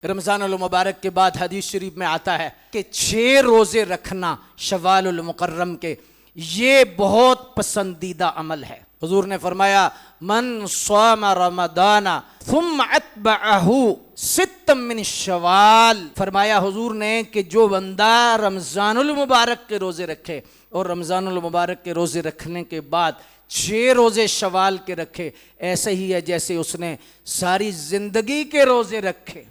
رمضان المبارک کے بعد حدیث شریف میں آتا ہے کہ 6 روزے رکھنا شوال المکرم کے، یہ بہت پسندیدہ عمل ہے۔ حضور نے فرمایا من صام رمضان ثم اتبعہ 6 من شوال، فرمایا حضور نے کہ جو بندہ رمضان المبارک کے روزے رکھے اور رمضان المبارک کے روزے رکھنے کے بعد 6 روزے شوال کے رکھے، ایسے ہی ہے جیسے اس نے ساری زندگی کے روزے رکھے۔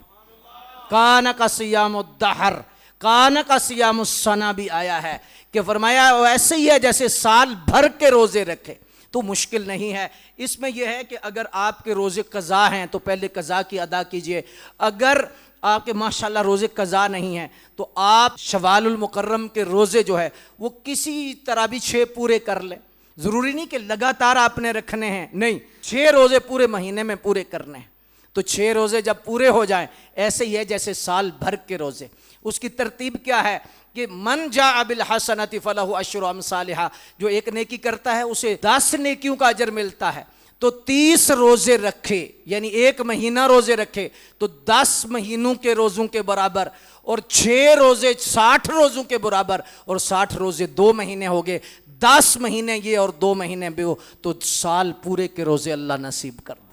کان کا صیام الدہر، کان کا صیام السنہ بھی آیا ہے کہ فرمایا ایسے ہی ہے جیسے سال بھر کے روزے رکھے۔ تو مشکل نہیں ہے، اس میں یہ ہے کہ اگر آپ کے روزے قضا ہیں تو پہلے قضا کی ادا کیجئے، اگر آپ کے ماشاءاللہ روزے قضا نہیں ہیں تو آپ شوال المکرم کے روزے جو ہے وہ کسی طرح بھی 6 پورے کر لیں۔ ضروری نہیں کہ لگاتار آپ نے رکھنے ہیں، نہیں، 6 روزے پورے مہینے میں پورے کرنے ہیں۔ تو 6 روزے جب پورے ہو جائیں ایسے ہی ہے جیسے سال بھر کے روزے۔ اس کی ترتیب کیا ہے کہ من جاء بالحسنۃ فلہ عشر امثالھا، جو ایک نیکی کرتا ہے اسے 10 نیکیوں کا اجر ملتا ہے۔ تو 30 روزے رکھے، یعنی 1 مہینہ روزے رکھے تو 10 مہینوں کے روزوں کے برابر، اور 6 روزے 60 روزوں کے برابر، اور 60 روزے 2 مہینے ہو گئے، 10 مہینے یہ اور 2 مہینے بھی ہو تو سال پورے کے روزے اللہ نصیب کر دیتے۔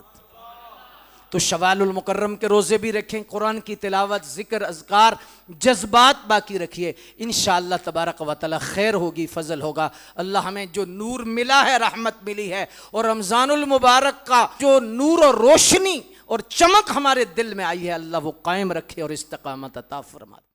تو شوال المکرم کے روزے بھی رکھیں، قرآن کی تلاوت، ذکر، اذکار، جذبات باقی رکھیے، انشاءاللہ تبارک و تعالی خیر ہوگی، فضل ہوگا۔ اللہ ہمیں جو نور ملا ہے، رحمت ملی ہے، اور رمضان المبارک کا جو نور اور روشنی اور چمک ہمارے دل میں آئی ہے، اللہ وہ قائم رکھے اور استقامت عطا فرمائے۔